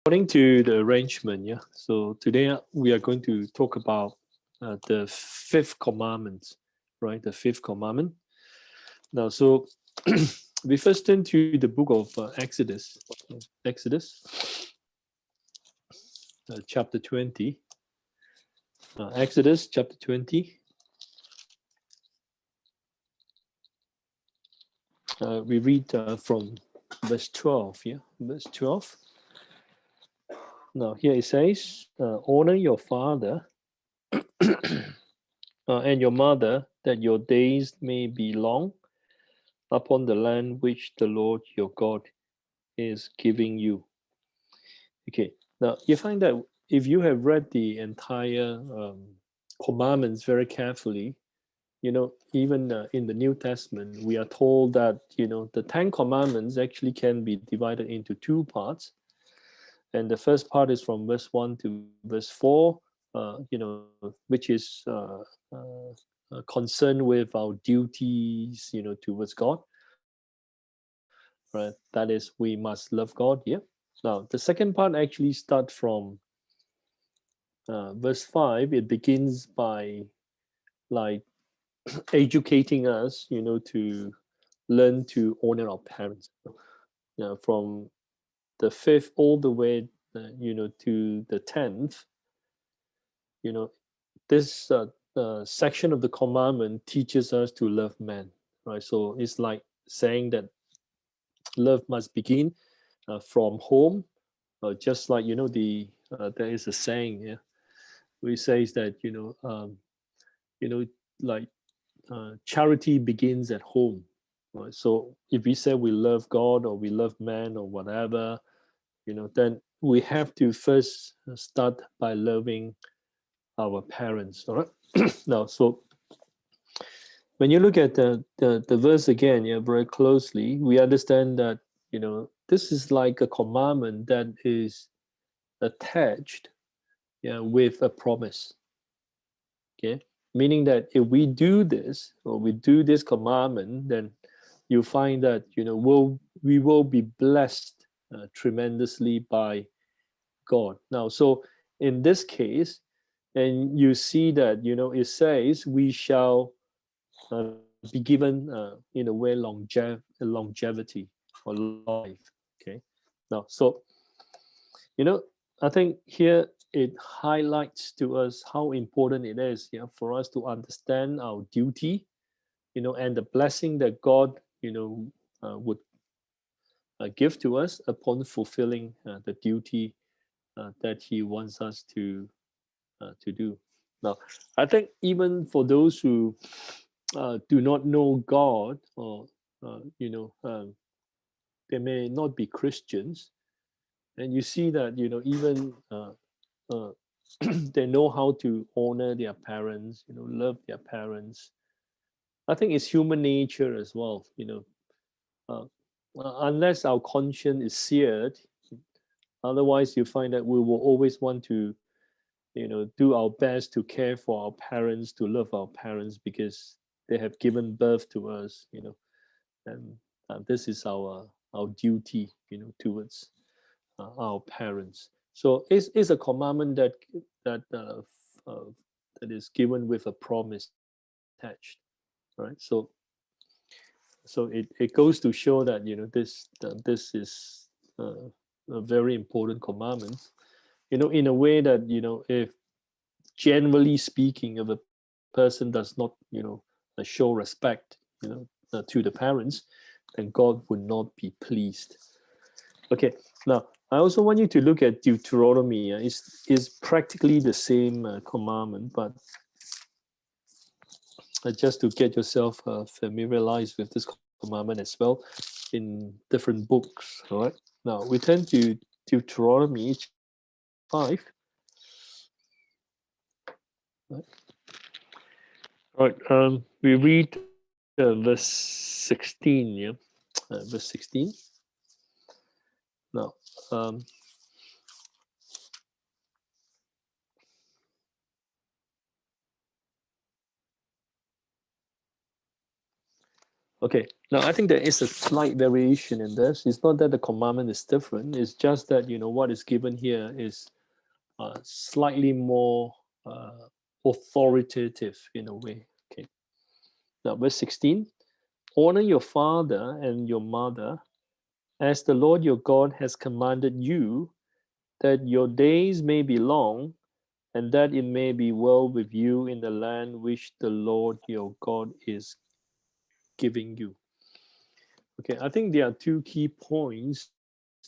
According to the arrangement, yeah. So today we are going to talk about the fifth commandment, right? The fifth commandment. Now, so we first turn to the book of Exodus. Exodus, chapter 20. Exodus chapter 20. We read from verse 12. Yeah, verse 12. Now, here it says, honor your father and your mother, that your days may be long upon the land which the Lord your God is giving you. Okay, now you find that if you have read the entire commandments very carefully, even in the New Testament, we are told that, the Ten Commandments actually can be divided into two parts. And the first part is from verse 1 to verse 4, which is concerned with our duties, towards God. Right? That is, we must love God. Yeah. Now, the second part actually starts from verse 5. It begins by like educating us, to learn to honor our parents. From the fifth all the way, to the 10th, you know, this section of the commandment teaches us to love man, right? So it's like saying that love must begin from home, just like there is a saying, yeah, which says that you know like charity begins at home, right? So if we say we love God or we love man or whatever, then we have to first start by loving our parents. All right. Now, so when you look at the verse again, yeah, very closely, we understand that this is like a commandment that is attached, yeah, with a promise. Okay, meaning that if we do this or we do this commandment, then you find that we will be blessed tremendously by God. Now, so in this case, and you see that it says we shall be given in a way longevity or life. Okay, now so I think here it highlights to us how important it is, for us to understand our duty, and the blessing that God, would give to us upon fulfilling the duty that He wants us to do. Now, I think even for those who do not know God, or they may not be Christians, and you see that even uh, they know how to honor their parents, love their parents. I think it's human nature as well, uh, unless our conscience is seared. Otherwise, you find that we will always want to, do our best to care for our parents, to love our parents because they have given birth to us, and this is our duty, towards our parents. So it's a commandment that uh, that is given with a promise attached, right? So it goes to show that this is a very important commandment. In a way that if generally speaking, if a person does not show respect to the parents, then God would not be pleased. Okay, now I also want you to look at Deuteronomy. It's practically the same commandment, but just to get yourself familiarized with this commandment as well in different books. All right, now we turn to Deuteronomy 5. Right. All right, we read verse 16. Yeah, verse 16. Now, Okay, now I think there is a slight variation in this. It's not that the commandment is different. It's just that what is given here is slightly more authoritative in a way. Okay. Now, verse 16: Honor your father and your mother, as the Lord your God has commanded you, that your days may be long, and that it may be well with you in the land which the Lord your God is giving you. Okay, I think there are two key points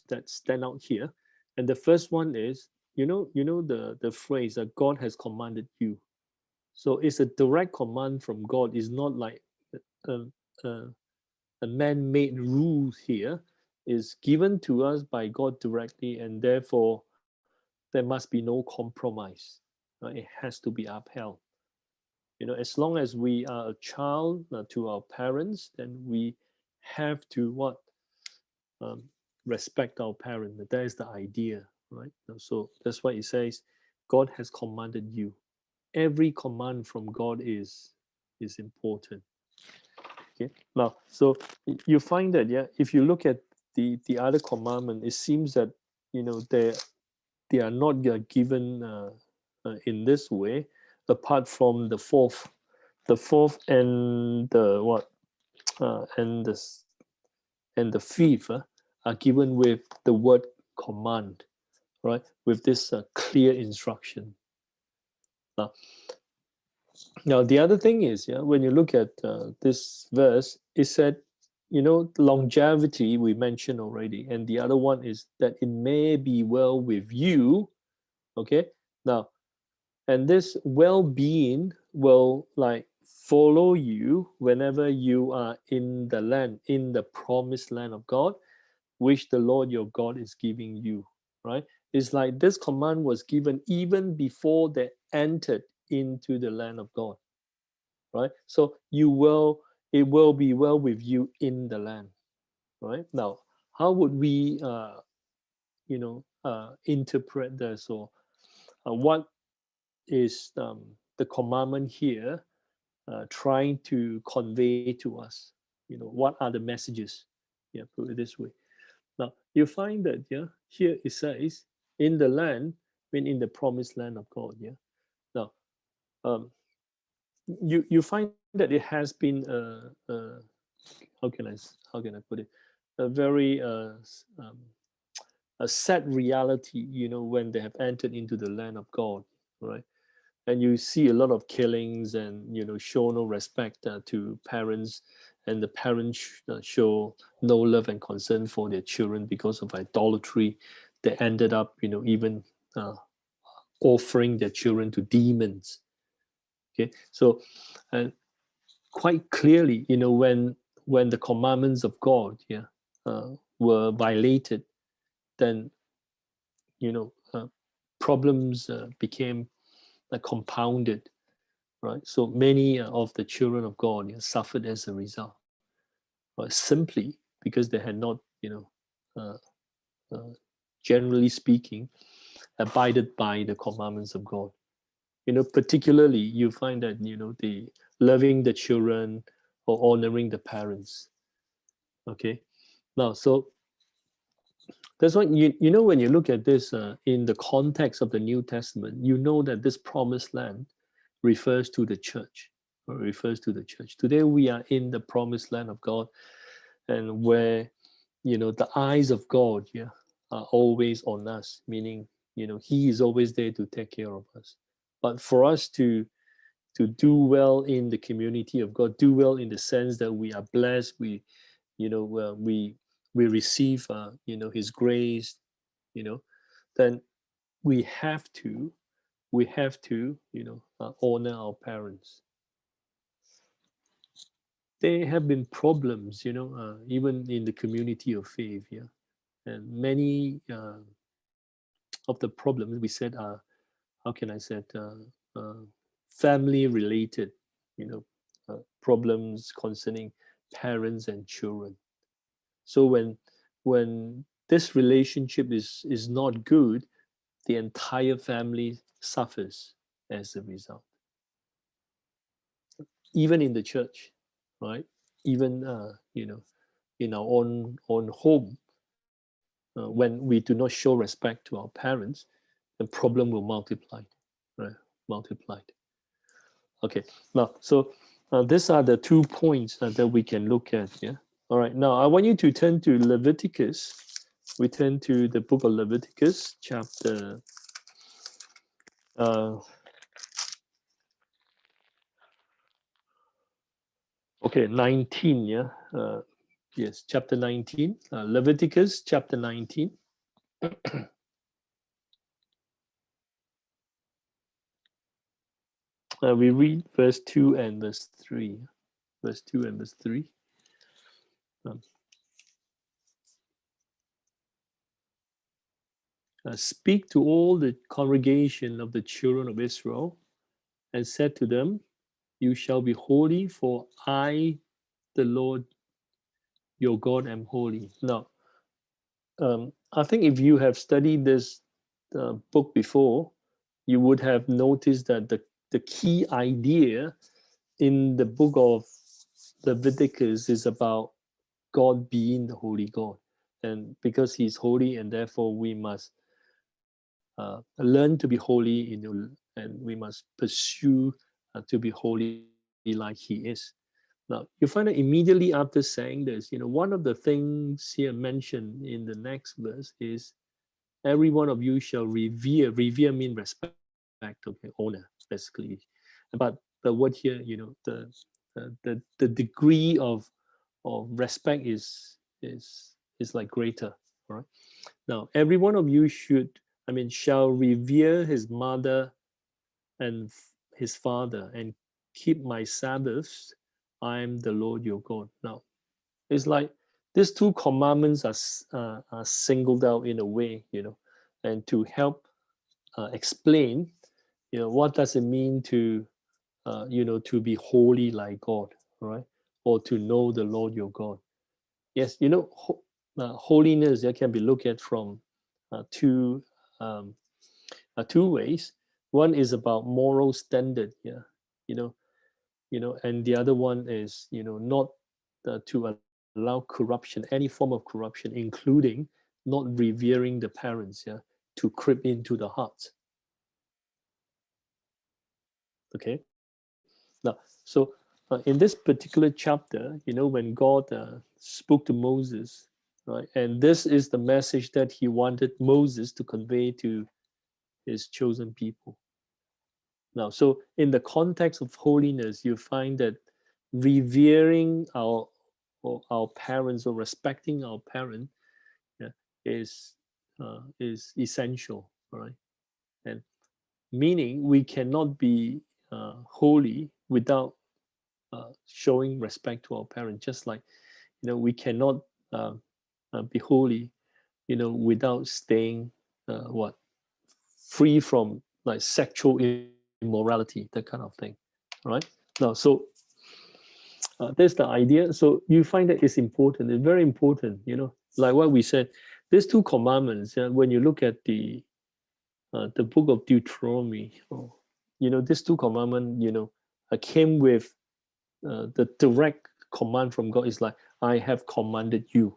that stand out here. And the first one is, the phrase that God has commanded you. So it's a direct command from God. It's not like a, a, a man-made rule here. Is given to us by God directly, and therefore there must be no compromise. It has to be upheld. As long as we are a child to our parents, then we have to what um, respect our parent. That is the idea, right? So that's why it says, God has commanded you. Every command from God is important. Okay. Now, so you find that if you look at the other commandment, it seems that they are not given in this way, apart from the fourth and the what and the fifth are given with the word command, right? With this clear instruction. Now, now the other thing is, when you look at this verse, it said, longevity we mentioned already, and the other one is that it may be well with you. Okay, now, and this well-being will like follow you whenever you are in the land, in the promised land of God, which the Lord your God is giving you, right? It's like this command was given even before they entered into the land of God, right? So it will be well with you in the land, right? Now, how would we, interpret this, or what is the commandment here trying to convey to us? What are the messages? Yeah, put it this way. Now, you find that, here it says, in the land, in the promised land of God, yeah. Now, um, you find that it has been how can I put it, a very a sad reality, when they have entered into the land of God, right? And you see a lot of killings, and show no respect to parents, and the parents show no love and concern for their children because of idolatry. They ended up even uh, offering their children to demons. Okay, so and quite clearly, when the commandments of God, were violated, then problems became compounded, right? So many of the children of God suffered as a result, simply because they had not, uh, uh, generally speaking, abided by the commandments of God. Particularly you find that the loving the children or honoring the parents. Okay, now so that's why when you look at this in the context of the New Testament, you know that this promised land refers to the church, or refers to the church. Today we are in the promised land of God, and where the eyes of God, are always on us, meaning He is always there to take care of us. But for us to do well in the community of God, do well in the sense that we are blessed, we receive His grace, you know, then we have to honor our parents. There have been problems, even in the community of faith, and many of the problems we said are, how can I say it, family related, problems concerning parents and children. So when this relationship is not good, the entire family suffers as a result. Even in the church, right? even in our own home, when we do not show respect to our parents, the problem will multiply, right? Multiplied. Okay. Now, so these are the 2 points that we can look at. Yeah. All right. Now, I want you to turn to Leviticus. We turn to the book of Leviticus, chapter. Okay, 19. Yeah. Yes, chapter 19. Leviticus, chapter 19. We read verse 2 and verse 3. Verse 2 and verse 3. Speak to all the congregation of the children of Israel, and said to them, you shall be holy, for I, the Lord your God, am holy. Now, I think if you have studied this book before, you would have noticed that the key idea in the book of Leviticus is about God being the holy God. And because he's holy, and therefore we must learn to be holy, and we must pursue to be holy like he is. Now, you find that immediately after saying this, one of the things here mentioned in the next verse is, every one of you shall revere. Revere means respect, okay, honor, basically. But the word here, the degree of respect is like greater, all right? Now, every one of you shall revere his mother and his father, and keep my Sabbaths. I am the Lord your God. Now, it's like these 2 commandments are singled out in a way, and to help explain, what does it mean to, to be holy like God, right? Or to know the Lord your God. Yes, holiness that can be looked at from two ways. One is about moral standard, yeah, you know, and the other one is, not to allow corruption, any form of corruption, including not revering the parents, yeah, to creep into the hearts. Okay. Now, so in this particular chapter, when God spoke to Moses, right, and this is the message that he wanted Moses to convey to his chosen people. Now, so in the context of holiness, you find that revering our parents, or respecting our parent, yeah, is essential, right? And meaning we cannot be holy without showing respect to our parents. Just like, we cannot be holy, without staying what free from like sexual immorality, that kind of thing. All right. Now, so that's the idea. So you find that it's important. It's very important. Like what we said, these 2 commandments. When you look at the book of Deuteronomy, these 2 commandments, came with the direct command from God. Is like, I have commanded you.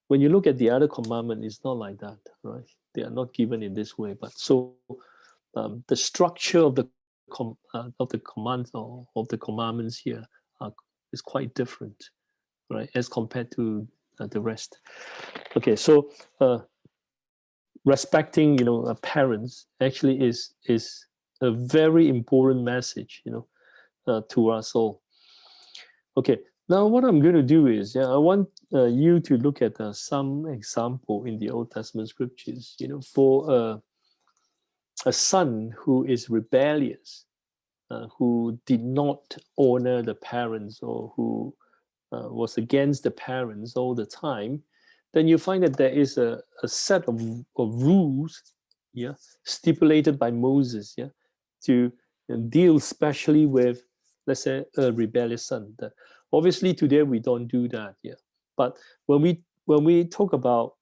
When you look at the other commandment, it's not like that, right? They are not given in this way. But so the structure of the commands, or of the commandments here is quite different, right, as compared to the rest. Okay, so respecting, parents actually is a very important message, to us all. Okay, now what I'm going to do is, I want you to look at some example in the Old Testament scriptures, for a son who is rebellious, who did not honor the parents, or who was against the parents all the time, then you find that there is a set of rules, yeah, stipulated by Moses, yeah, to deal especially with, let's say, a rebellious son. Obviously, today we don't do that, yeah. But when we talk about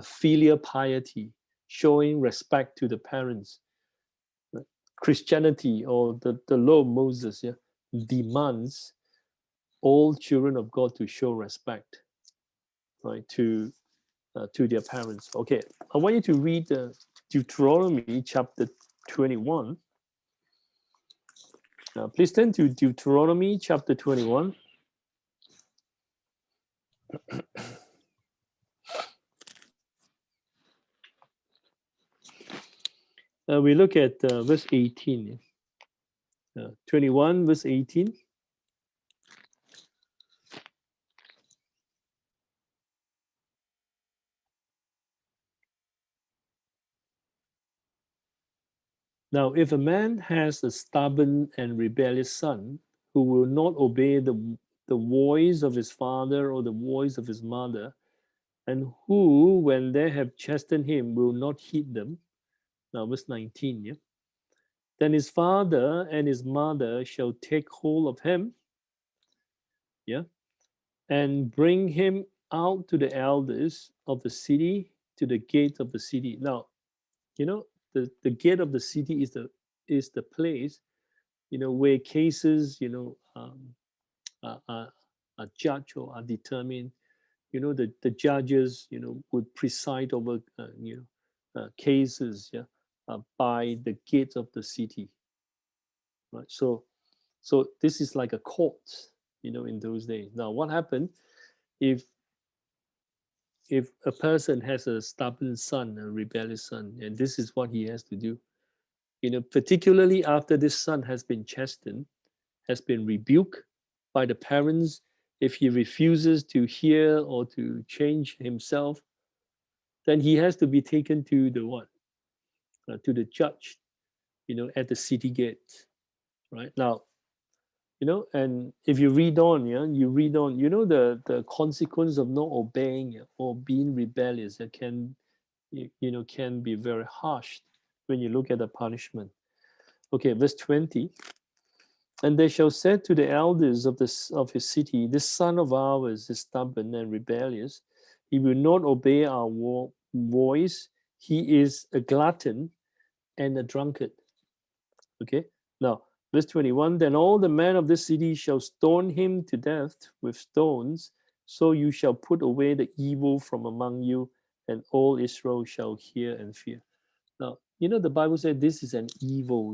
filial piety, showing respect to the parents, Christianity, or the law of Moses, yeah, demands all children of God to show respect, right, to their parents. Okay, I want you to read Deuteronomy chapter 21. Please turn to Deuteronomy chapter 21. We look at verse 18. 21 verse 18. Now, if a man has a stubborn and rebellious son who will not obey the voice of his father or the voice of his mother, and who, when they have chastened him, will not heed them. Now, verse 19, yeah. Then his father and his mother shall take hold of him, yeah, and bring him out to the elders of the city, to the gate of the city. Now, the gate of the city is the place, where cases, are judged or are determined. The judges, would preside over, cases, yeah, by the gates of the city, right? So this is like a court, in those days. Now, what happened if a person has a stubborn son, a rebellious son, and this is what he has to do, particularly after this son has been chastened, has been rebuked by the parents. If he refuses to hear or to change himself, then he has to be taken to the what? To the judge, at the city gate, right? Now, and if you read on, yeah, you read on, the consequence of not obeying, or being rebellious, that can be very harsh when you look at the punishment. Okay, verse 20. And they shall say to the elders of his city, this son of ours is stubborn and rebellious. He will not obey our voice. He is a glutton and a drunkard. Okay. Now, verse 21. Then all the men of this city shall stone him to death with stones. So you shall put away the evil from among you, and all Israel shall hear and fear. Now, the Bible said this is an evil,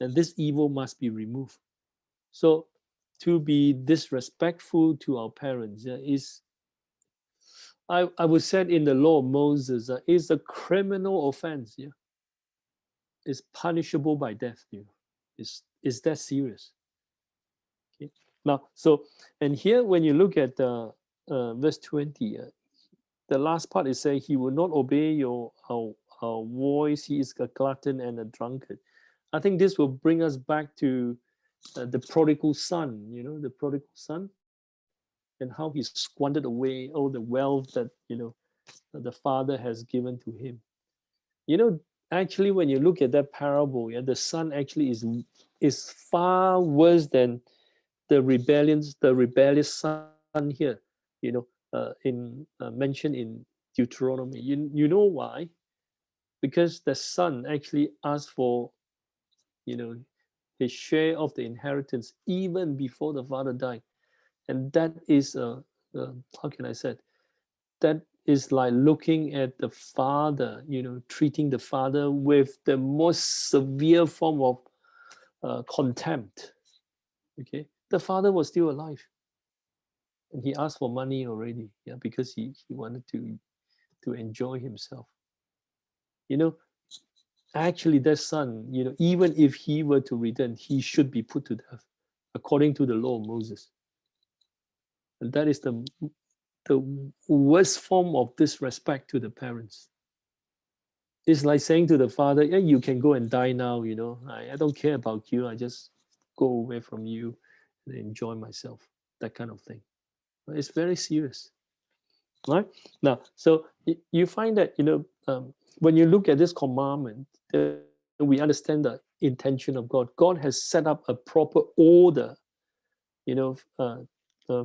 and this evil must be removed. So to be disrespectful to our parents, is, I would say, in the law of Moses, is a criminal offense. Yeah, is punishable by death. Is that serious? Okay. Now, so, and here when you look at verse 20, the last part is saying he will not obey our voice. He is a glutton and a drunkard. I think this will bring us back to the prodigal son. The prodigal son, and how he squandered away all the wealth that the father has given to him. Actually, when you look at that parable, yeah, the son actually is far worse than the rebellious son here. Mentioned in Deuteronomy. You know why? Because the son actually asked for, you know his share of the inheritance even before the father died, and that is how can I say it? That is like looking at the father, treating the father with the most severe form of contempt. Okay, the father was still alive, and he asked for money already, yeah, because he wanted to enjoy himself. You know, actually, that son, even if he were to return, he should be put to death, according to the law of Moses. And that is the worst form of disrespect to the parents. It's like saying to the father, yeah, you can go and die now, I don't care about you. I just go away from you and enjoy myself. That kind of thing. It's very serious. Right? Now, so you find that, when you look at this commandment, we understand the intention of God. God has set up a proper order,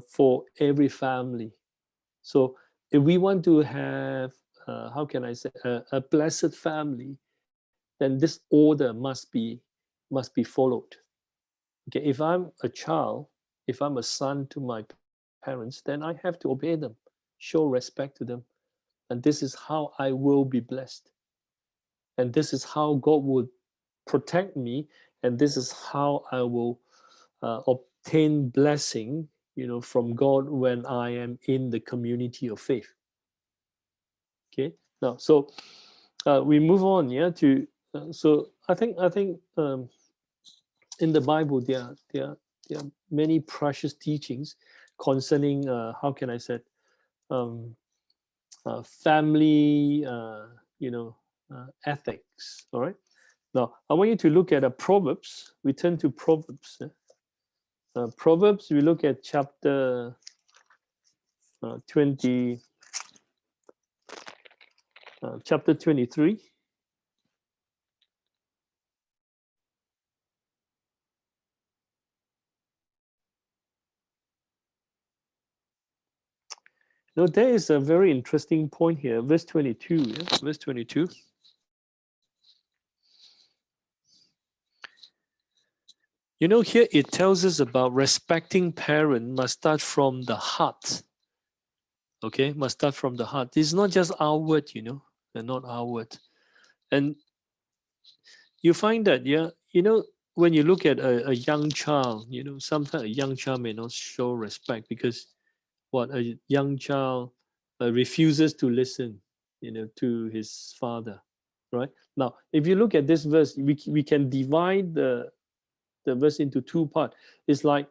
for every family. So if we want to have, how can I say, a blessed family, then this order must be followed. Okay, if I'm a child, If I'm a son to my parents, then I have to obey them, show respect to them. And this is how I will be blessed. And this is how God would protect me. And this is how I will obtain blessing, from God when I am in the community of faith. Okay. Now, so we move on, yeah. So I think in the Bible there are many precious teachings concerning how can I say um, family, ethics. All right. Now I want you to look at Proverbs. We turn to Proverbs. Proverbs. We look at chapter 20, chapter 23. Now there is a very interesting point here, verse 22. Yeah? Verse 22. Here it tells us about respecting parent must start from the heart. Okay, must start from the heart. It's not just outward, they're not outward. And you find that, yeah, when you look at a young child, sometimes a young child may not show respect because what a young child refuses to listen, to his father, right? Now, if you look at this verse, we can divide the verse into two parts. It's like,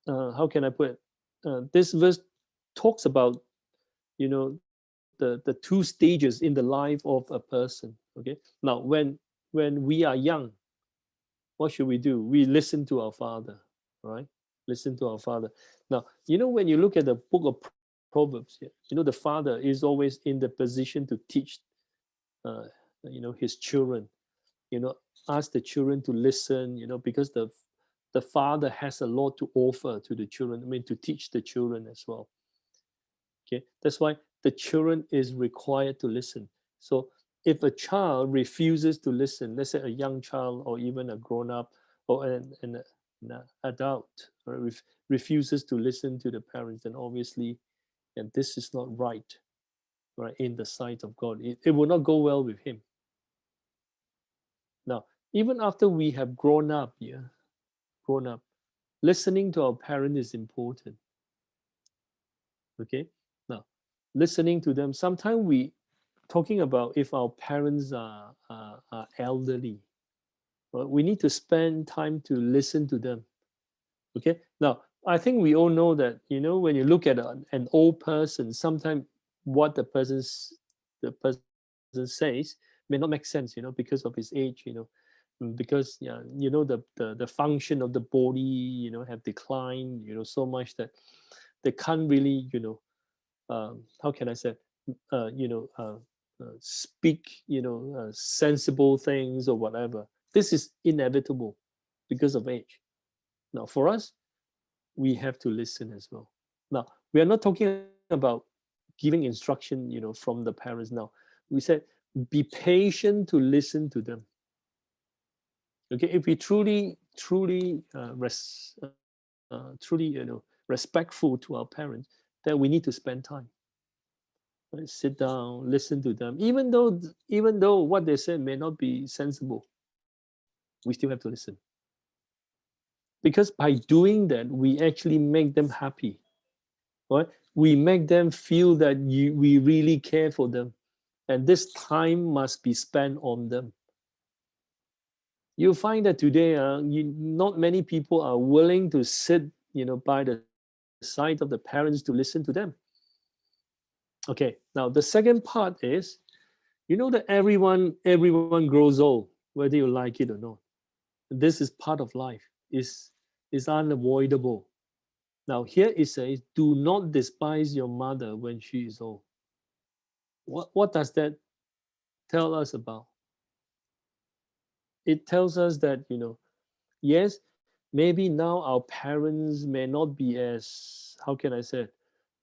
how can I put it? This verse talks about, the two stages in the life of a person. Okay. Now, when we are young, what should we do? We listen to our father, right? Listen to our father. Now, when you look at the book of Proverbs, the father is always in the position to teach, uh, his children. Ask the children to listen. Because the father has a lot to offer to the children. I mean, to teach the children as well. Okay, that's why the children is required to listen. So if a child refuses to listen, let's say a young child or even a grown up or an adult, or refuses to listen to the parents, then obviously, and this is not right, right, in the sight of God. It will not go well with him. Now, even after we have grown up, grown up, listening to our parent is important. Okay, now listening to them. Sometimes we talking about if our parents are elderly, well, we need to spend time to listen to them. Okay. Now, I think we all know that, when you look at an old person, sometimes what the person says may not make sense, because of his age, because yeah, the function of the body, have declined, so much that they can't really, how can I say, speak, sensible things or whatever. This is inevitable because of age. Now, for us, we have to listen as well. Now, we are not talking about giving instruction, from the parents. Now, we said be patient to listen to them. Okay, if we truly, truly, respectful to our parents, then we need to spend time. Right? Sit down, listen to them, even though what they say may not be sensible, we still have to listen. Because by doing that, we actually make them happy, right? We make them feel that we really care for them, and this time must be spent on them. You find that today, not many people are willing to sit, by the side of the parents to listen to them. Okay, now the second part is, that everyone grows old, whether you like it or not. This is part of life. Is unavoidable. Now here it says, do not despise your mother when she is old. What does that tell us about? It tells us that, yes, maybe now our parents may not be as, how can I say it,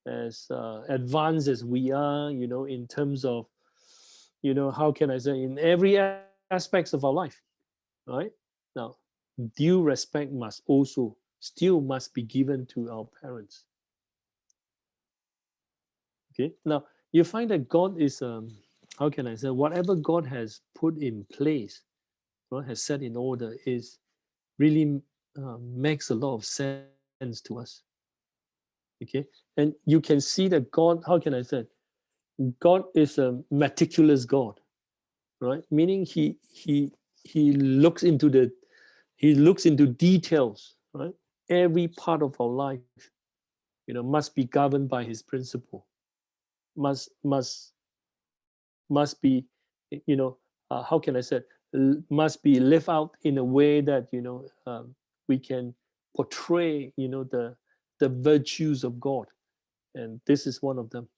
as advanced as we are, in terms of, how can I say, in every aspects of our life, right? Now, due respect must also still must be given to our parents. Okay, now you find that God is, how can I say, whatever God has put in place, God has set in order, is really makes a lot of sense to us. Okay, and you can see that God, how can I say, God is a meticulous God, right? Meaning he looks into details, right? Every part of our life, must be governed by His principle. Must be, how can I say, must be lived out in a way that we can portray, the virtues of God, and this is one of them.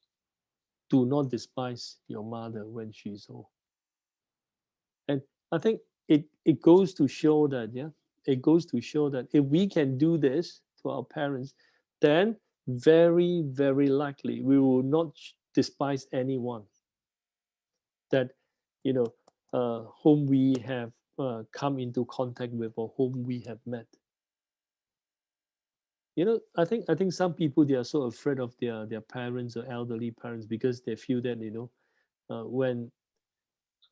Do not despise your mother when she's old. And I think it goes to show that, it goes to show that if we can do this to our parents, then very, very likely we will not despise anyone that, whom we have come into contact with, or whom we have met. I think some people, they are so afraid of their parents or elderly parents, because they feel that, when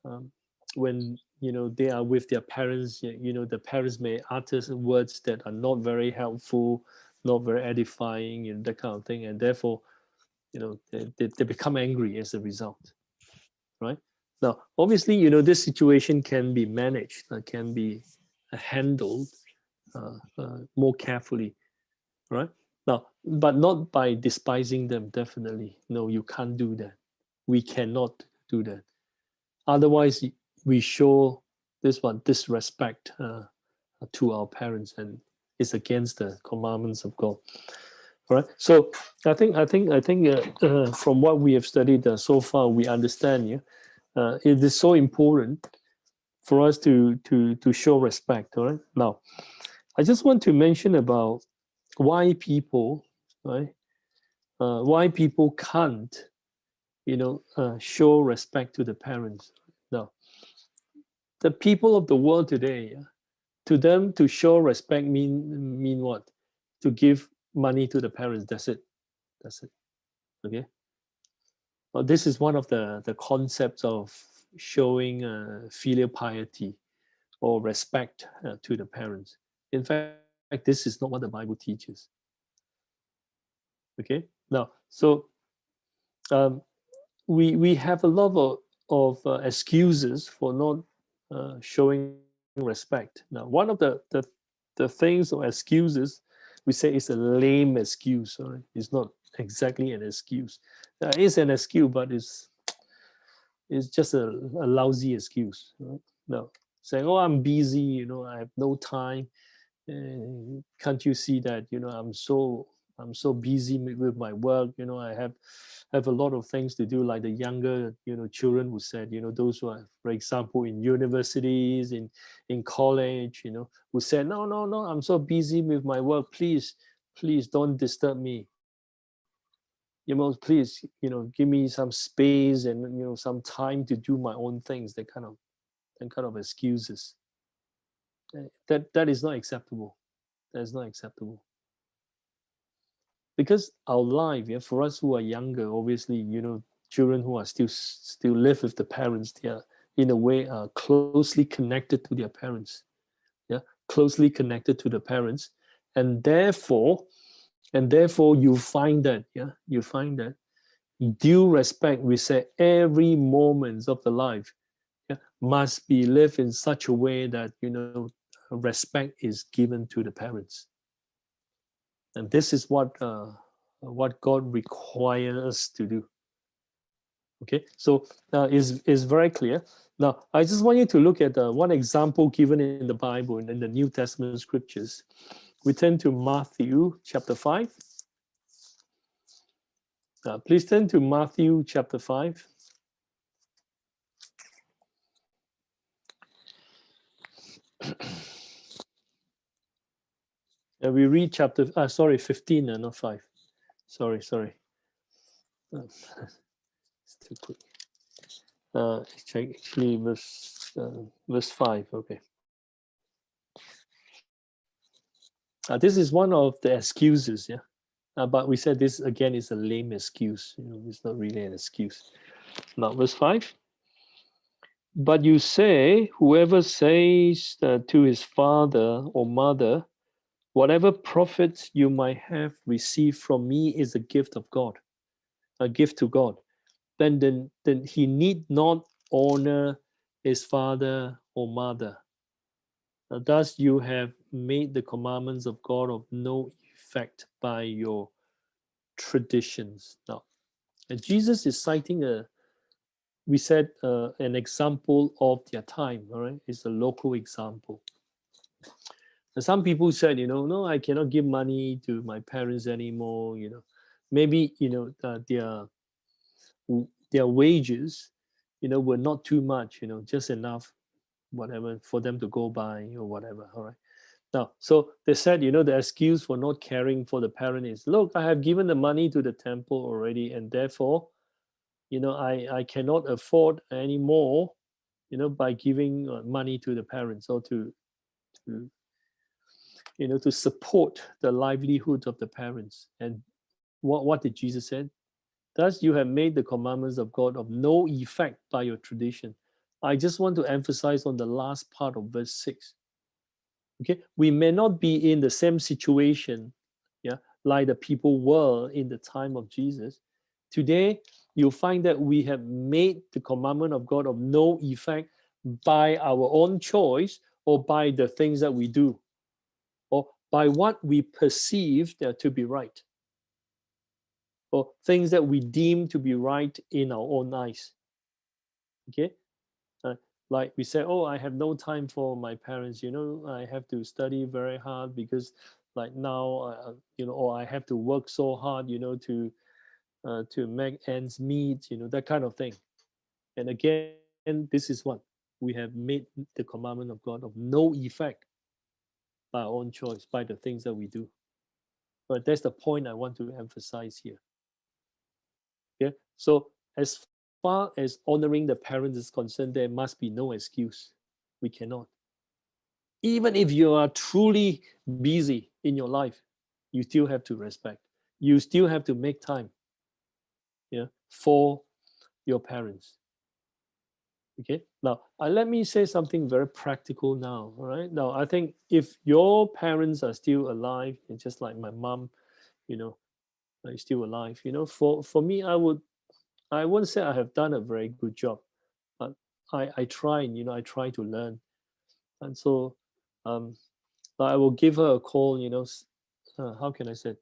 um, they are with their parents, the parents may utter words that are not very helpful, not very edifying, and that kind of thing, and therefore, they become angry as a result, right? Now, obviously, this situation can be managed, can be handled more carefully, right? Now, but not by despising them. Definitely, no, you can't do that. We cannot do that. Otherwise, we show disrespect to our parents, and it's against the commandments of God. All right. So I think from what we have studied so far, we understand. Yeah, it is so important for us to show respect. All right. Now, I just want to mention about why people, right? Why people can't, show respect to the parents. Now, the people of the world today, to them, to show respect mean what? To give money to the parents. That's it. That's it. Okay. This is one of the concepts of showing filial piety or respect to the parents. In fact, this is not what the Bible teaches. Okay. Now, so um, we have a lot of excuses for not showing respect. Now, one of the things or excuses we say is a lame excuse. All right, it's not exactly an excuse. It's an excuse, but it's just a lousy excuse. Right? No, saying, "Oh, I'm busy. I have no time. Can't you see that? I'm so busy with my work. I have a lot of things to do." Like the younger, children who said, those who are, for example, in universities, in college, who said, "No, no, no, I'm so busy with my work. Please don't disturb me. Please, give me some space and some time to do my own things." That kind of excuses. That is not acceptable. That is not acceptable. Because our life, yeah, for us who are younger, obviously, children who are still live with the parents, they are in a way closely connected to their parents. Yeah, closely connected to the parents, and therefore you find that, due respect, we say, every moment of the life, yeah, must be lived in such a way that respect is given to the parents. And this is what God requires us to do. Okay, so is very clear. Now, I just want you to look at one example given in the Bible and in the New Testament scriptures. We turn to Matthew chapter 5. Please turn to Matthew chapter 5. And we read 15, not 5. Sorry. It's too quick. Actually, verse 5. Okay. This is one of the excuses, yeah. But we said this again is a lame excuse. It's not really an excuse. Now, verse 5. But you say, whoever says to his father or mother, whatever profits you might have received from me is a gift of God, a gift to God, then he need not honor his father or mother. Thus you have made the commandments of God of no effect by your traditions. Now, Jesus is citing we said an example of their time, all right? It's a local example. And some people said, no, I cannot give money to my parents anymore, Maybe, their wages, were not too much, just enough, whatever, for them to go by or whatever, all right? Now, so they said, the excuse for not caring for the parent is, look, I have given the money to the temple already, and therefore, I cannot afford any more, by giving money to the parents or to to support the livelihood of the parents. And what did Jesus say? Thus you have made the commandments of God of no effect by your tradition. I just want to emphasize on the last part of verse 6. Okay, we may not be in the same situation, yeah, like the people were in the time of Jesus. Today, you'll find that we have made the commandment of God of no effect by our own choice or by the things that we do or by what we perceive to be right or things that we deem to be right in our own eyes. Okay, uh, like we say, oh, I have no time for my parents, I have to study very hard because like now, or I have to work so hard, to make ends meet, that kind of thing. And again, this is what we have made the commandment of God of no effect by our own choice, by the things that we do. But that's the point I want to emphasize here. Yeah. So as far as honoring the parents is concerned, there must be no excuse. We cannot. Even if you are truly busy in your life, you still have to respect. You still have to make time, yeah, for your parents. Okay. Now, let me say something very practical now. All right. Now, I think if your parents are still alive, and just like my mom, you know, is still alive, for me, I won't say I have done a very good job, but I try, I try to learn. And so um, I will give her a call, how can I say it?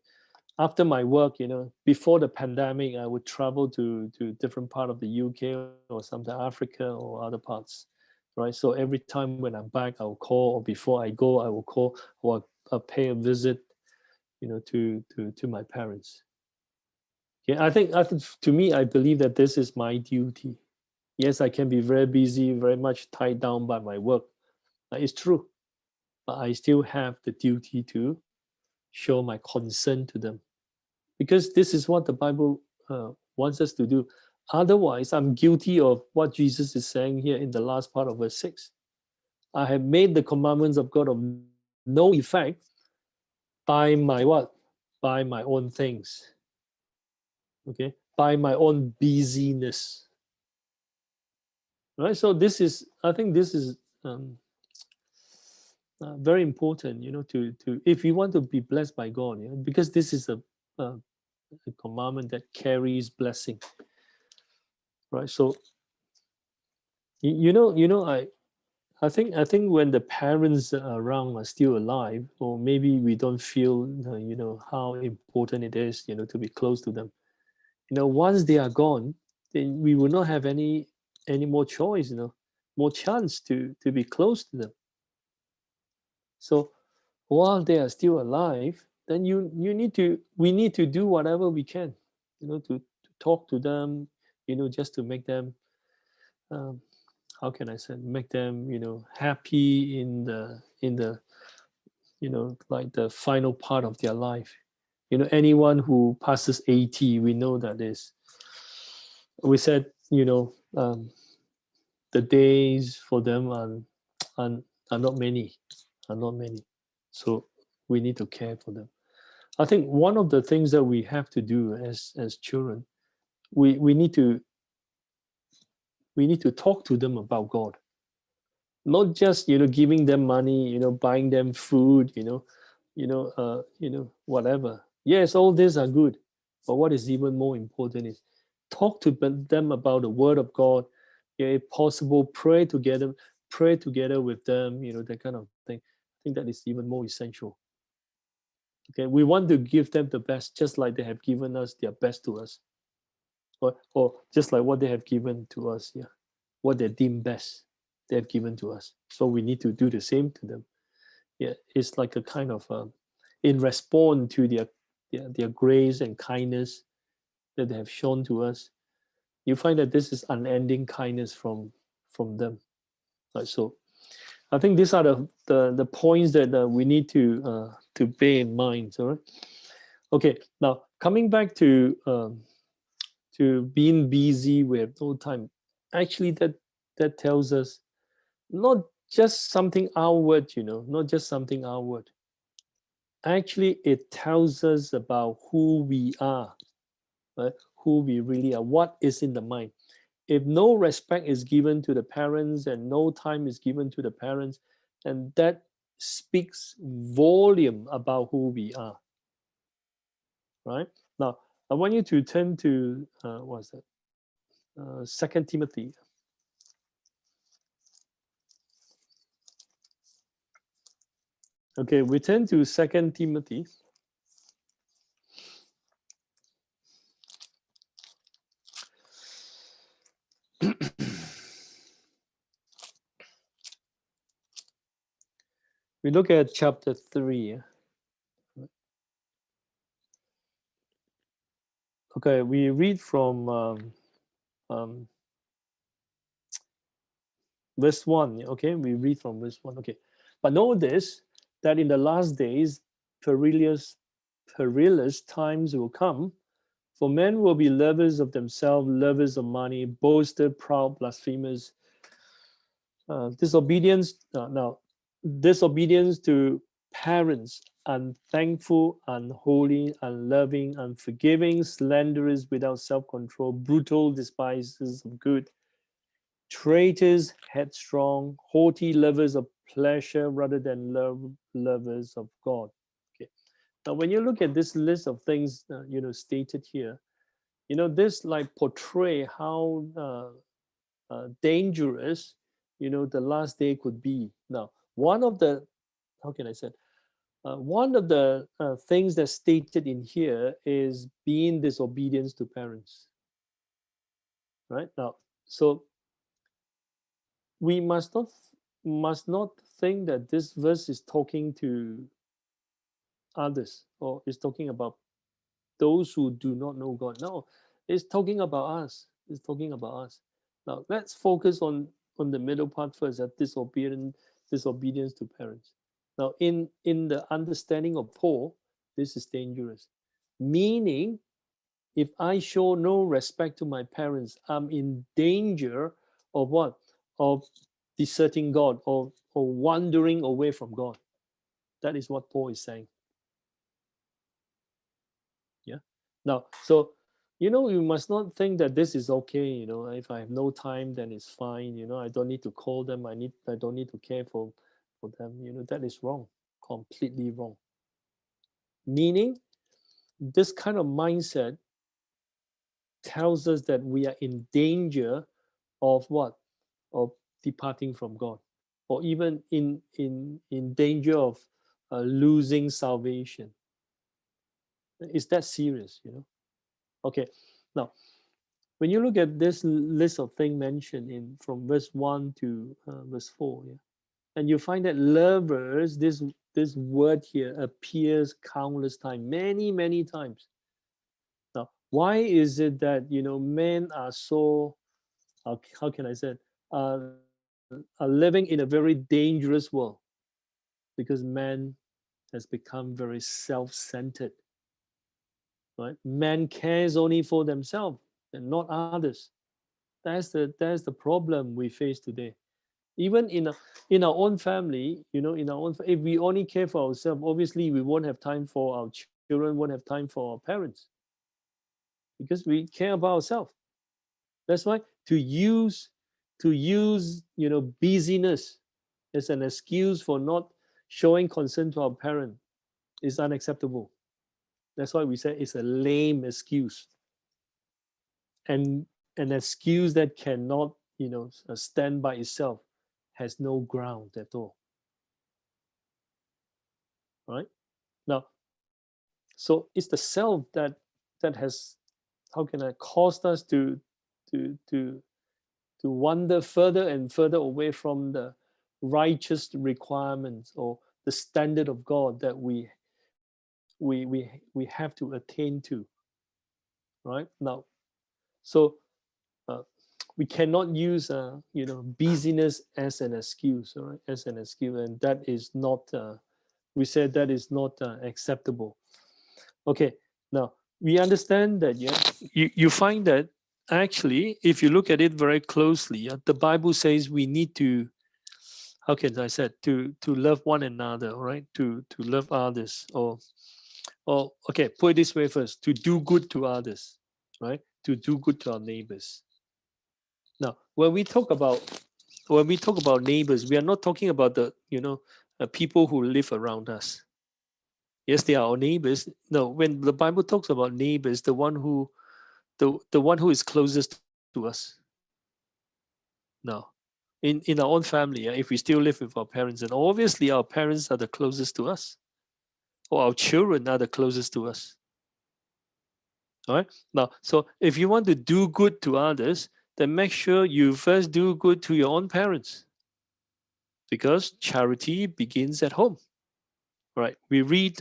After my work, before the pandemic, I would travel to different part of the UK or sometimes Africa or other parts, right? So every time when I'm back, I'll call, or before I go, I will call or I'll pay a visit, to my parents. Yeah, I think to me, I believe that this is my duty. Yes, I can be very busy, very much tied down by my work. It's true, but I still have the duty to show my concern to them because this is what the Bible wants us to do. Otherwise, I'm guilty of what Jesus is saying here in the last part of verse 6. I have made the commandments of God of no effect by my what? By my own things. Okay? By my own busyness. Right? So I think this is very important, to if you want to be blessed by God, because this is a commandment that carries blessing, right? So I think when the parents around are still alive, or maybe we don't feel how important it is, to be close to them. Once they are gone, then we will not have any more choice, more chance to be close to them. So while they are still alive, then we need to do whatever we can, to talk to them, just to make them um, how can I say, make them happy in the like the final part of their life. Anyone who passes 80, we know that is, we said, the days for them are, are not many, are not many. So We need to care for them. I think one of the things that we have to do as children, we need to talk to them about God, not just giving them money, buying them food, whatever. Yes, all these are good, but what is even more important is talk to them about the Word of God. Yeah, if possible, pray together with them, that kind of thing. I think that is even more essential. Okay, we want to give them the best, just like they have given us their best to us, or just like what they have given to us. Yeah, what they deem best, they have given to us. So we need to do the same to them. Yeah, it's like a kind of in response to their grace and kindness that they have shown to us. You find that this is unending kindness from them. Right. So I think these are the points that we need to bear in mind. All right. Okay. Now coming back to being busy with no time. Actually, that tells us not just something outward, not just something outward. Actually, it tells us about who we are, right? Who we really are, what is in the mind. If no respect is given to the parents and no time is given to the parents, and that speaks volume about who we are, right? Now, I want you to turn to what's that? Second Timothy. Okay, we turn to Second Timothy. We look at chapter 3. Okay, we read from um, verse 1. Okay, we read from verse 1. Okay, but know this, that in the last days perilous times will come, for men will be lovers of themselves, lovers of money, boasters, proud, blasphemers, disobedience to parents, unthankful, unholy, unloving, unforgiving, slanderous, without self-control, brutal, despisers of good, traitors, headstrong, haughty, lovers of pleasure rather than lovers of God. Okay. Now, when you look at this list of things, stated here, this like portray how dangerous, the last day could be. Now, one of the, how can I say, one of the things that's stated in here is being disobedience to parents. Right now, so we must not think that this verse is talking to others or is talking about those who do not know God. No, it's talking about us. It's talking about us. Now let's focus on the middle part first, that disobedience to parents. Now in the understanding of Paul, this is dangerous. Meaning, if I show no respect to my parents, I'm in danger of what? Of deserting God or wandering away from God. That is what Paul is saying. Yeah. Now, so you must not think that this is okay. If I have no time, then it's fine. I don't need to call them. I don't need to care for them. That is wrong, completely wrong. Meaning, this kind of mindset tells us that we are in danger of what? Of departing from God, or even in danger of losing salvation. Is that serious? Okay. Now, when you look at this list of things mentioned in from verse 1 to verse 4, yeah, and you find that lovers, this word here appears countless times, many times. Now, why is it that men are so how can I say it, are living in a very dangerous world? Because man has become very self-centered, right? Man cares only for themselves and not others. That's the problem we face today. Even in our own family, in our own, if we only care for ourselves, obviously we won't have time for our children, won't have time for our parents, because we care about ourselves. That's why to use busyness as an excuse for not showing concern to our parent is unacceptable. That's why we say it's a lame excuse, and an excuse that cannot stand by itself, has no ground at all, right? Now, so it's the self that has, how can I, caused us to to wander further and further away from the righteous requirements or the standard of God that we have to attain to, right? Now, so uh, we cannot use busyness as an excuse, all right, as an excuse, and that is not. We said that is not acceptable. Okay, now we understand that. Yeah, you find that actually, if you look at it very closely, the Bible says we need to, how can I say, to love one another, right? To love others, or okay, put it this way first: to do good to others, right? To do good to our neighbors. Now, when we talk about neighbors, we are not talking about the people who live around us. Yes, they are our neighbors. No, when the Bible talks about neighbors, the one who is closest to us. No, in our own family, if we still live with our parents, and obviously our parents are the closest to us, or our children are the closest to us. All right. Now, so if you want to do good to others, then make sure you first do good to your own parents, because charity begins at home. Right. We read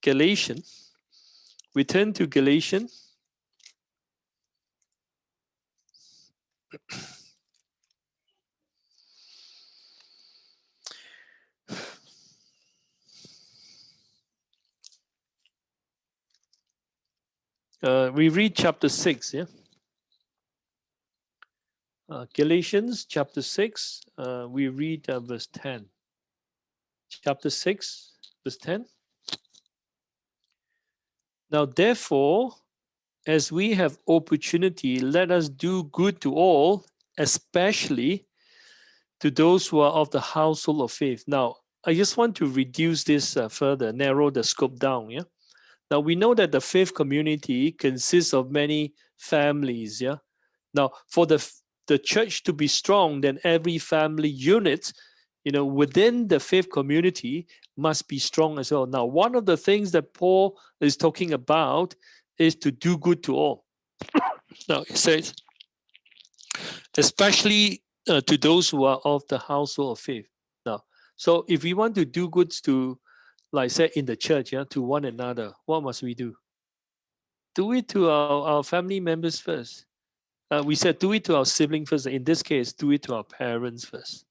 Galatians. We turn to Galatians. We read chapter 6. Yeah. Galatians chapter 6. We read verse 10. Chapter 6, verse 10. Now, therefore, as we have opportunity, let us do good to all, especially to those who are of the household of faith. Now, I just want to reduce this further, narrow the scope down. Yeah. Now, we know that the faith community consists of many families. Yeah. Now, for the church to be strong, then every family unit, within the faith community must be strong as well. Now, one of the things that Paul is talking about is to do good to all. Now, it says, especially to those who are of the household of faith. Now, so if we want to do goods to, like say in the church, yeah, to one another, what must we do? Do it to our family members first. We said do it to our sibling first. In this case, do it to our parents first.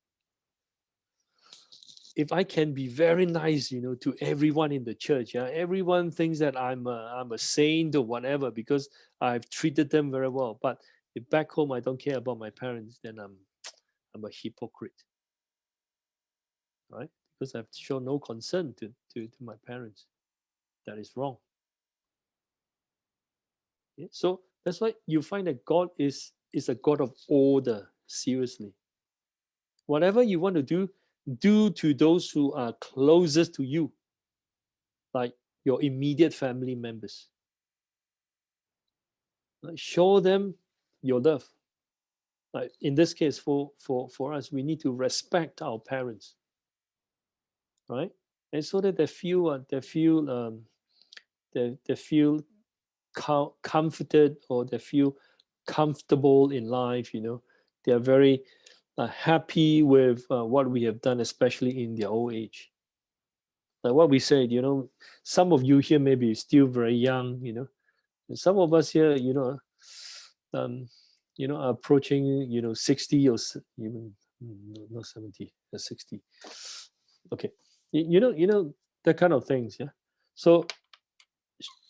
If I can be very nice, to everyone in the church, yeah, everyone thinks that I'm a saint or whatever because I've treated them very well. But if back home I don't care about my parents, then I'm a hypocrite, right? Because I've shown no concern to my parents. That is wrong. Yeah? So that's why you find that God is a God of order. Seriously, whatever you want to do to those who are closest to you, like your immediate family members. Like, show them your love. Like in this case, for us, we need to respect our parents, right? And so that they feel comforted, or they feel comfortable in life. They are very happy with what we have done, especially in their old age. Like what we said, some of you here maybe still very young, and some of us here, um, approaching, 60 or even not 70, 60. Okay, that kind of things. Yeah. So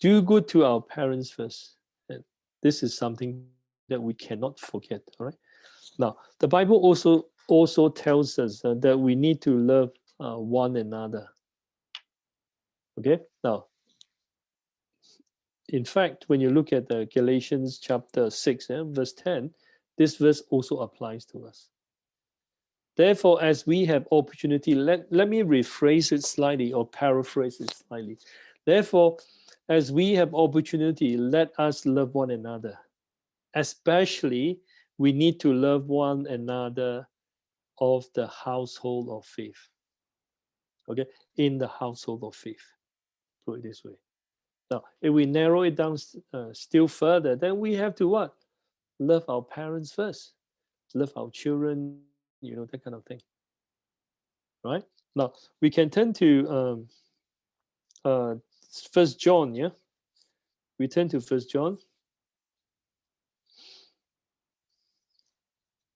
do good to our parents first. And this is something that we cannot forget. All right. Now, the Bible also also tells us that we need to love one another. Okay, now, in fact, when you look at the Galatians chapter 6, verse 10, this verse also applies to us. Therefore, as we have opportunity, let me rephrase it slightly or paraphrase it slightly. Therefore, as we have opportunity, let us love one another. Especially, we need to love one another of the household of faith. Okay, in the household of faith. Put it this way. Now, if we narrow it down still further, then we have to what? Love our parents first, love our children, that kind of thing. Right? Now, we can turn to uh, First John, yeah? We turn to First John,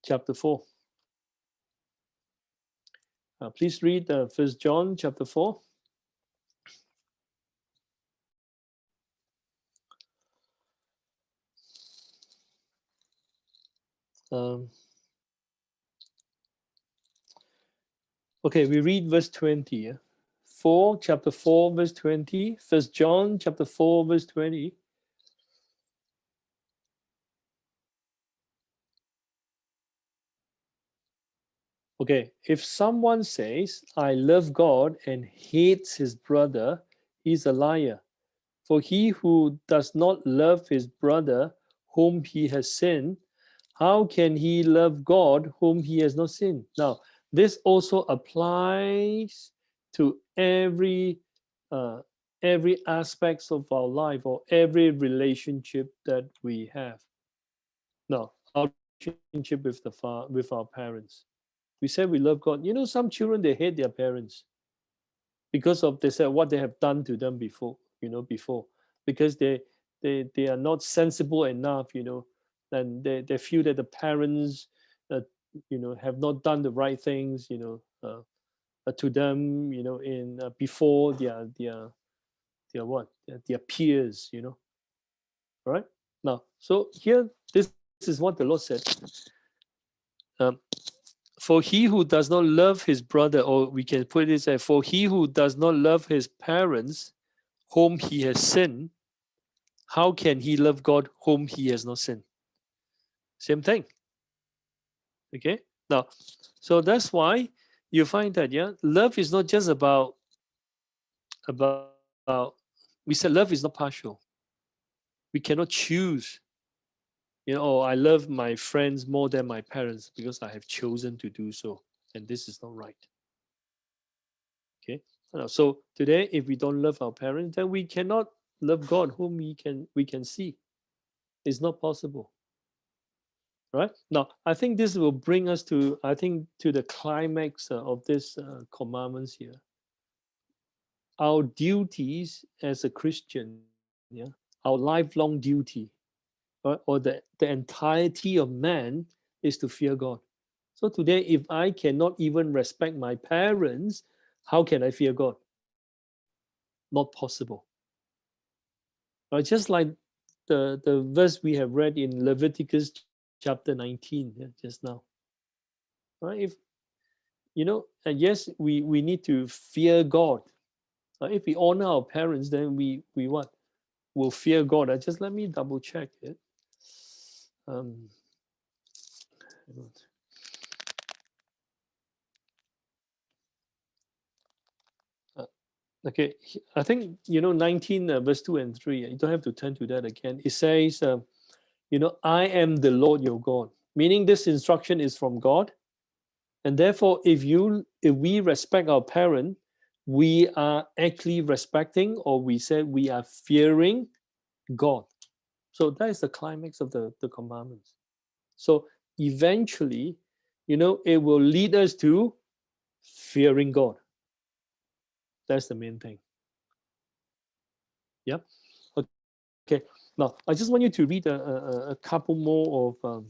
chapter 4. Please read First John, chapter 4. Um, okay, we read verse 20. Yeah? Chapter 4, verse 20. First John, chapter 4, verse 20. Okay, if someone says, I love God and hates his brother, he's a liar. For he who does not love his brother whom he has sinned, how can he love God whom he has not sinned? Now, this also applies to uh, every aspects of our life or every relationship that we have. Now, our relationship with our parents. We say we love God. Some children, they hate their parents because of they said what they have done to them before, because they are not sensible enough, and they feel that the parents have not done the right things, to them, in before their what their peers, right? Now, so here, this is what the Lord said. um, For he who does not love his brother, or we can put it as, for he who does not love his parents, whom he has sinned, how can he love God whom he has not sinned? Same thing. Okay. Now, so that's why you find that, yeah, love is not just about we said love is not partial. We cannot choose. Oh, I love my friends more than my parents because I have chosen to do so, and this is not right. Okay. So today, if we don't love our parents, then we cannot love God, whom we can see. It's not possible, right? Now, I think this will bring us to the climax of this commandments here. Our duties as a Christian, yeah, our lifelong duty, or the entirety of man is to fear God. So today, if I cannot even respect my parents, how can I fear God? Not possible. Just like the verse we have read in Leviticus chapter 19, just now. Right? If and yes, we need to fear God. If we honor our parents, then we what? Will fear God. Just let me double check it. Um, uh, okay, I think 19 verse 2 and 3. You don't have to turn to that again. It says, I am the Lord your God. Meaning this instruction is from God. And therefore, if we respect our parent, we are actually respecting, or we say we are fearing God. So that is the climax of the commandments. So eventually, it will lead us to fearing God. That's the main thing. Yeah. Okay. Now, I just want you to read a couple more of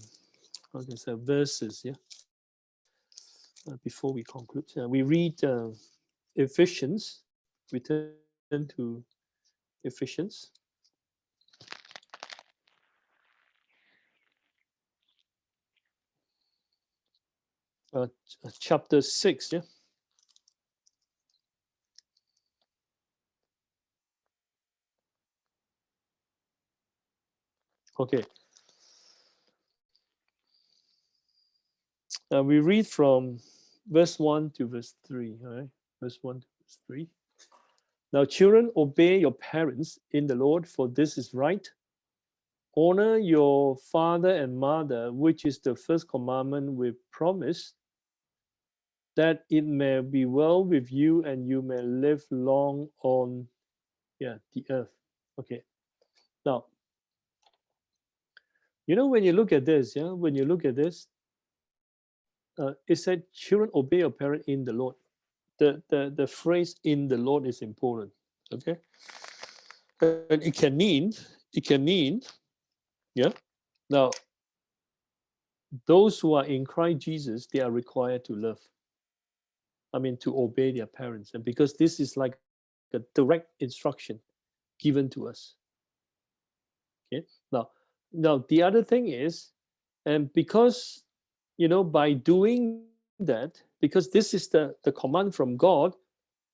verses. Yeah. Before we conclude, we read Ephesians. We turn to Ephesians. chapter 6. Yeah. Okay. We read from verse 1 to verse 3. All right. Verse 1 to verse 3. Now, children, obey your parents in the Lord, for this is right. Honor your father and mother, which is the first commandment with promise, that it may be well with you and you may live long on the earth. Okay. Now, when you look at this, when you look at this, it said, children, obey your parent in the Lord. The phrase in the Lord is important. Okay. And it can mean, yeah. Now, those who are in Christ Jesus, they are required to love. I mean, to obey their parents. And because this is like a direct instruction given to us. Okay. Now the other thing is, and because by doing that, because this is the command from God,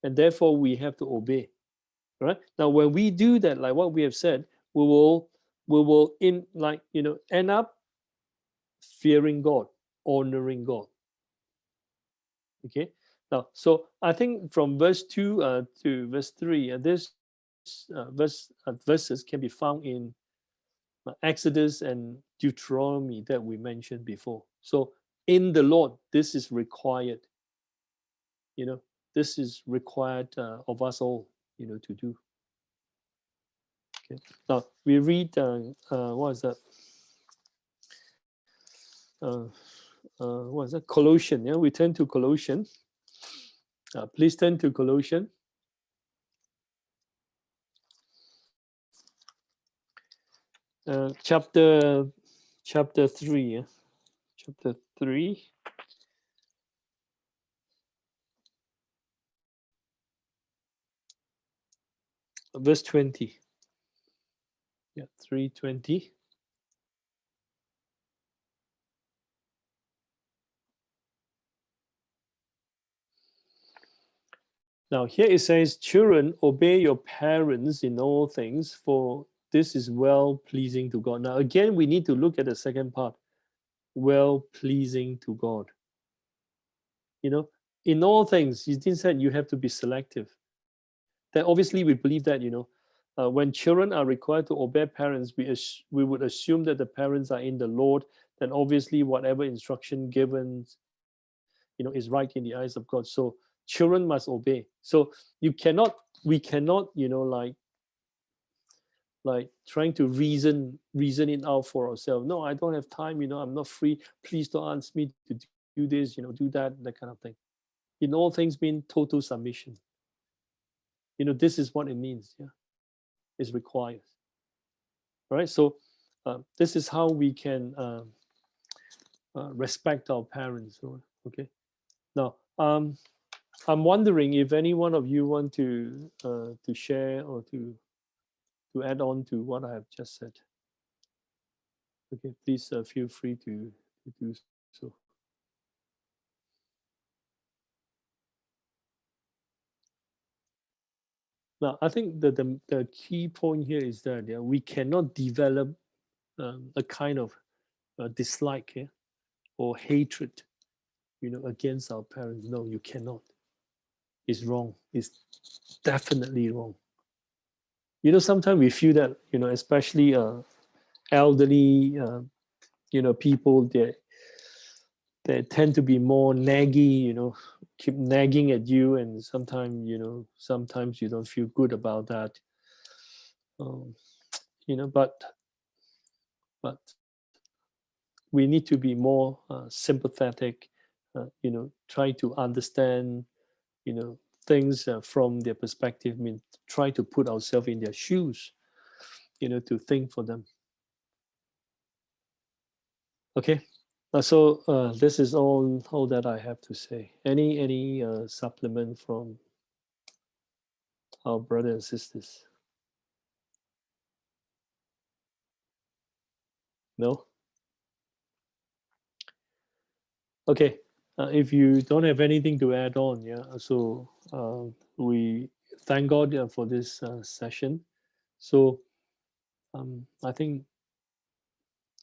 and therefore we have to obey. Right? Now, when we do that, like what we have said, we will end up fearing God, honoring God. Okay. Now, so I think from verse 2 to verse 3, this verses can be found in Exodus and Deuteronomy that we mentioned before. So in the Lord, this is required. This is required of us all, to do. Okay. Now we read, what is that? What is that? Colossians. Yeah, we turn to Colossians. Please turn to Colossians. Chapter 3. Yeah? Chapter 3. Verse 20. Yeah, 3:20. Now, here it says, children, obey your parents in all things, for this is well pleasing to God. Now, again, we need to look at the second part, well pleasing to God. In all things, you didn't say you have to be selective. Then obviously we believe that, when children are required to obey parents, we would assume that the parents are in the Lord. Then obviously whatever instruction given, is right in the eyes of God. So children must obey. So we cannot, like trying to reason it out for ourselves. No, I don't have time. I'm not free. Please don't ask me to do this. Do that kind of thing. In all things, mean total submission. This is what it means. Yeah, it requires. All right. So this is how we can respect our parents. Okay. Now, I'm wondering if any one of you want to share or to add on to what I have just said. Okay, please feel free to do so. Now, I think the key point here is that we cannot develop a kind of dislike here or hatred, against our parents. No, you cannot. It's wrong. It's definitely wrong. Sometimes we feel that, especially elderly, people, they tend to be more naggy, keep nagging at you, and sometimes you don't feel good about that. Um, but we need to be more sympathetic. Try to understand, things from their perspective. I mean, try to put ourselves in their shoes, to think for them. Okay. So this is all that I have to say. Any supplement from our brothers and sisters? No. Okay. If you don't have anything to add on, yeah, so we thank God for this session. So I think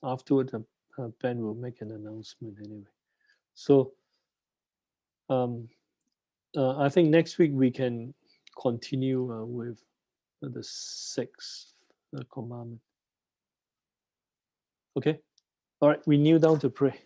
afterward, Ben will make an announcement anyway. So I think next week we can continue with the sixth commandment. Okay. All right. We kneel down to pray.